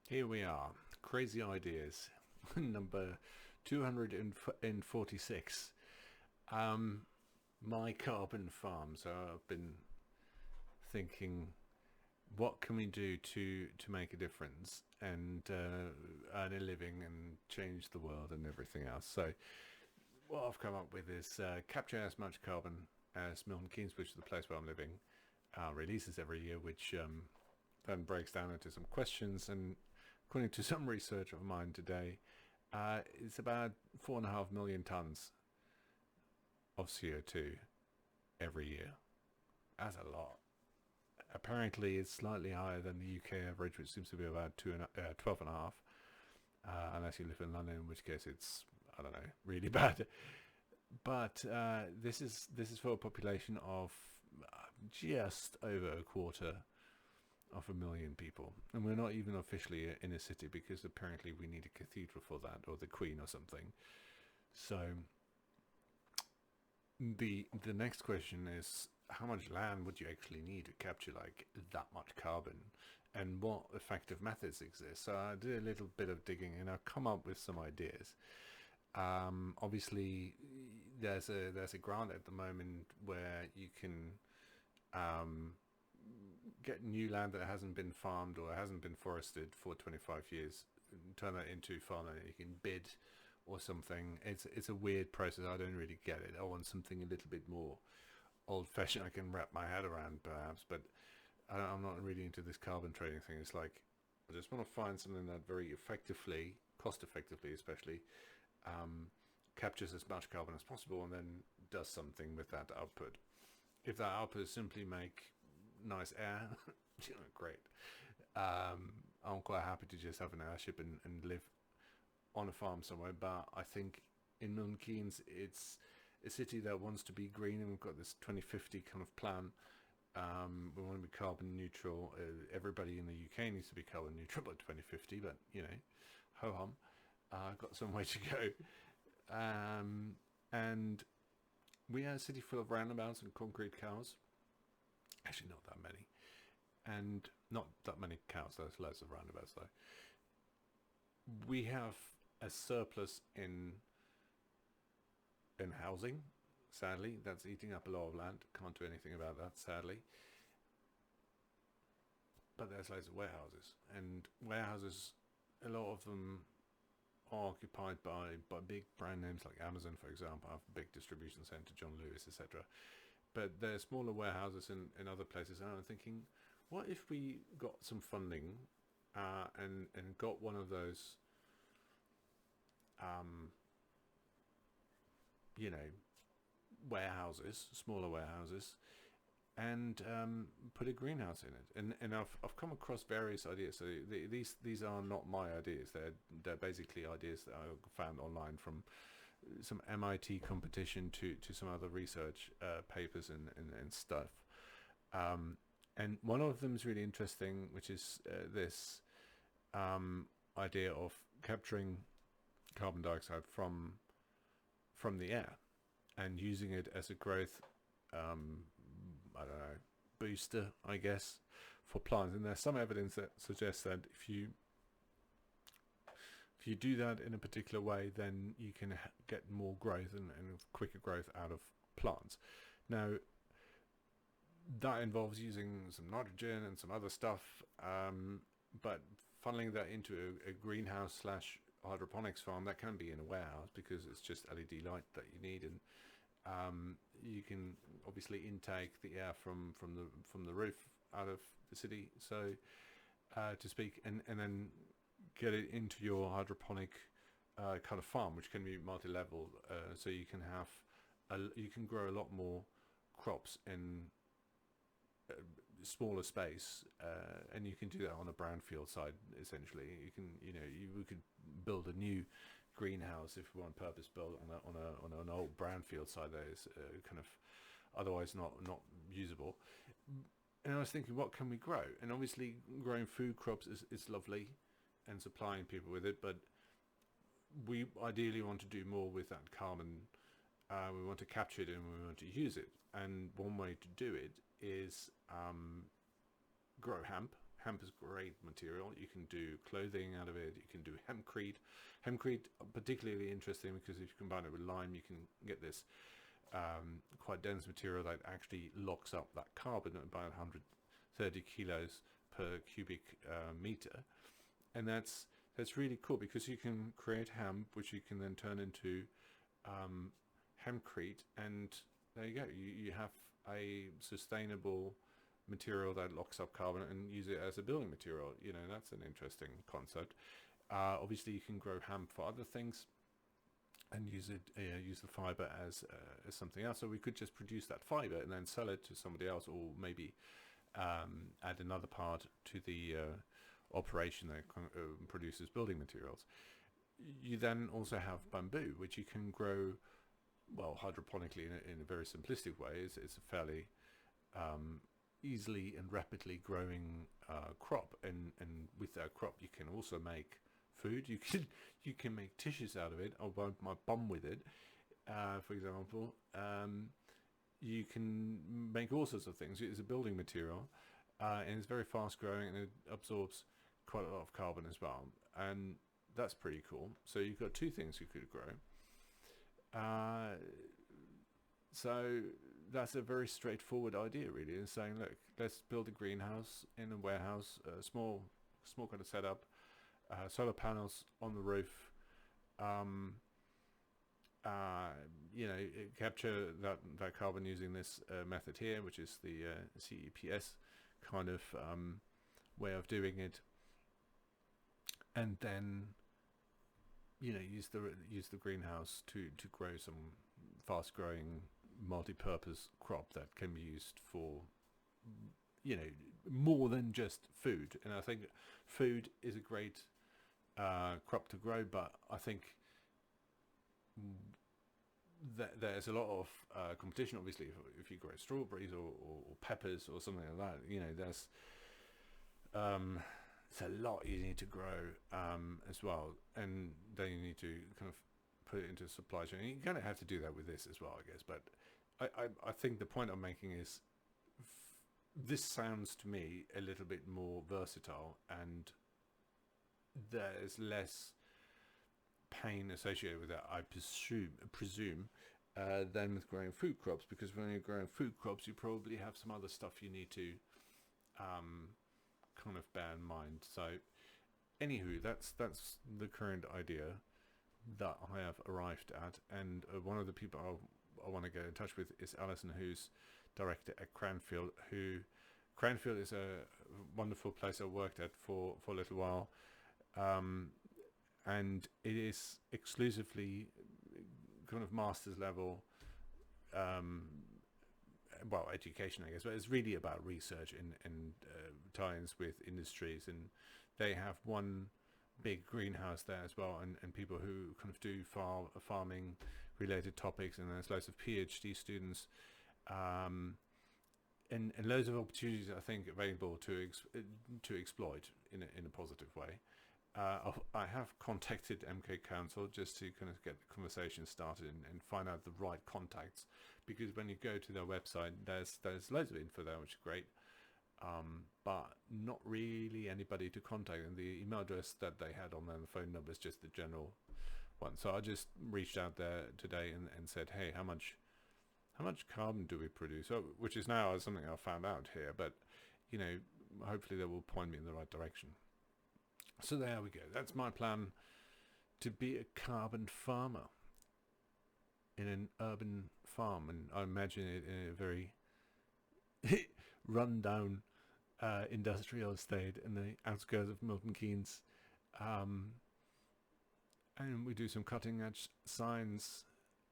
Here we are, crazy ideas, number 246. Um, my carbon farm. So I've been thinking, what can we do to make a difference and earn a living and change the world and everything else? So what I've come up with is capture as much carbon as Milton Keynes, which is the place where I'm living, releases every year, which then breaks down into some questions. And according to some research of mine today, it's about 4.5 million tons of CO2 every year. That's a lot. Apparently, it's slightly higher than the UK average, which seems to be about 12 and a half. Unless you live in London, in which case it's, I don't know, really bad. But this is for a population of just over a quarter of a million people, and we're not even officially in a city because apparently we need a cathedral for that, or the Queen or something. So the next question is, how much land would you actually need to capture like that much carbon, and what effective methods exist? So I did a little bit of digging and I've come up with some ideas. Obviously, there's a grant at the moment where you can um, get new land that hasn't been farmed or hasn't been forested for 25 years, turn that into farmland. You can bid or something. It's a weird process. I don't really get it. I want something a little bit more old-fashioned. I can wrap my head around, perhaps, but I'm not really into this carbon trading thing. It's like I just want to find something that very effectively, cost-effectively, especially, um, captures as much carbon as possible and then does something with that output. If that output is simply make nice air, great. I'm quite happy to just have an airship and live on a farm somewhere. But I think in Milton Keynes, it's a city that wants to be green, and we've got this 2050 kind of plan. We want to be carbon neutral. Everybody in the UK needs to be carbon neutral by 2050, but ho hum. I've got some way to go. And we are a city full of roundabouts and concrete cows. Actually, not that many. And not that many cows, there's loads of roundabouts though. We have a surplus in housing, sadly. That's eating up a lot of land. Can't do anything about that, sadly. But there's loads of warehouses. And warehouses, a lot of them are occupied by big brand names like Amazon, for example. I have a big distribution center, John Lewis, etc. But there are smaller warehouses in other places. And I'm thinking, what if we got some funding and got one of those, um, you know, warehouses, smaller warehouses, and put a greenhouse in it. And I've come across various ideas. So these are not my ideas. They're basically ideas that I found online from some MIT competition to some other research papers and stuff. Um, and one of them is really interesting, which is this idea of capturing carbon dioxide from the air and using it as a growth, I don't know, booster, I guess, for plants. And there's some evidence that suggests that if you do that in a particular way, then you can get more growth and quicker growth out of plants. Now, that involves using some nitrogen and some other stuff, but funneling that into a greenhouse slash hydroponics farm, that can be in a warehouse because it's just LED light that you need, and you can obviously intake the air from the roof out of the city, so to speak, and then get it into your hydroponic kind of farm, which can be multi-level. So you can have you can grow a lot more crops in smaller space, and you can do that on a brownfield side. Essentially, we could build a new greenhouse if we want purpose built on an old brownfield site that is kind of otherwise not usable. And I was thinking, what can we grow? And obviously, growing food crops is lovely, and supplying people with it, but we ideally want to do more with that carbon. We want to capture it and we want to use it. And one way to do it is grow hemp. hemp is great material. You can do clothing out of it. You can do hempcrete. Hempcrete particularly interesting because if you combine it with lime, you can get this quite dense material that actually locks up that carbon at about 130 kilos per cubic meter, and that's really cool because you can create hemp, which you can then turn into hempcrete, and there you go. You have a sustainable material that locks up carbon and use it as a building material. You know, that's an interesting concept. Obviously, you can grow hemp for other things and use the fiber as something else. So we could just produce that fiber and then sell it to somebody else, or maybe add another part to the operation that produces building materials. You then also have bamboo, which you can grow, well, hydroponically in a very simplistic way. It's a fairly easily and rapidly growing crop, and with that crop you can also make food. You can make tissues out of it. I'll wipe my bum with it, for example. You can make all sorts of things. It's a building material, and it's very fast growing, and it absorbs quite a lot of carbon as well, and that's pretty cool. So you've got two things you could grow. So that's a very straightforward idea, really, is saying, look, let's build a greenhouse in a warehouse, a small kind of setup, solar panels on the roof, capture that carbon using this method here, which is the CEPS kind of way of doing it, and then use the greenhouse to grow some fast growing multi-purpose crop that can be used for more than just food. And I think food is a great crop to grow, but I think there's a lot of competition, obviously, if you grow strawberries or peppers or something like that. There's it's a lot you need to grow as well, and then you need to kind of put it into a supply chain. You kind of have to do that with this as well, I guess. But I think the point I'm making is this sounds to me a little bit more versatile, and there's less pain associated with that, I presume, than with growing food crops, because when you're growing food crops, you probably have some other stuff you need to kind of bear in mind. So anywho, that's the current idea that I have arrived at, and one of the people I want to get in touch with is Alison, who's director at Cranfield. Cranfield is a wonderful place I worked at for a little while, and it is exclusively kind of master's level education, I guess, but it's really about research and tie-ins with industries, and they have one big greenhouse there as well, and people who kind of do farming related topics, and there's loads of PhD students, and loads of opportunities, I think, available to exploit in a positive way. I have contacted MK Council just to kind of get the conversation started and find out the right contacts, because when you go to their website, there's loads of info there, which is great, but not really anybody to contact, and the email address that they had on there, the phone number, is just the general one. So I just reached out there today and said, hey, how much carbon do we produce? So, which is now something I found out here, but hopefully they will point me in the right direction. So there we go. That's my plan, to be a carbon farmer in an urban farm, and I imagine it in a very run-down industrial estate in the outskirts of Milton Keynes, and we do some cutting-edge science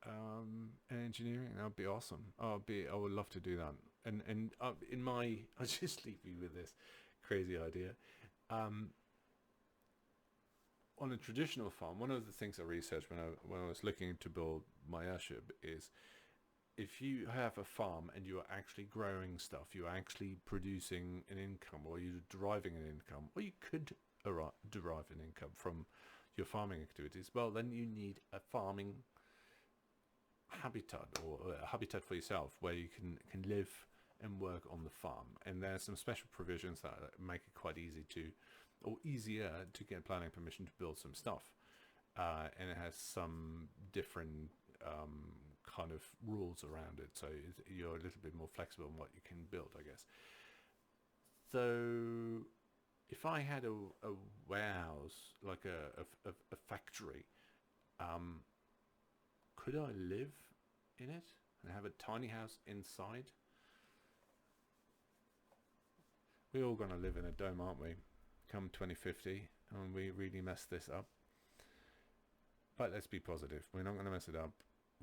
and engineering. That would be awesome. I would love to do that. And I'll just leave you with this crazy idea. On a traditional farm, one of the things I researched when I was looking to build my Earthship is, if you have a farm and you are actually growing stuff, you're actually producing an income, or you're deriving an income, or you could derive an income from your farming activities, well, then you need a farming habitat, or a habitat for yourself where you can live and work on the farm. And there's some special provisions that make it quite easy to, or easier to get planning permission to build some stuff. And it has some different kind of rules around it, so you're a little bit more flexible on what you can build, I guess. So if I had a warehouse, like a factory, could I live in it and have a tiny house inside? We're all going to live in a dome, aren't we, come 2050, and we really mess this up. But let's be positive. We're not going to mess it up.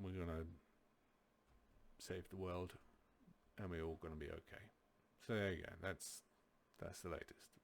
We're going to save the world, and we're all going to be okay. So there you go. That's the latest.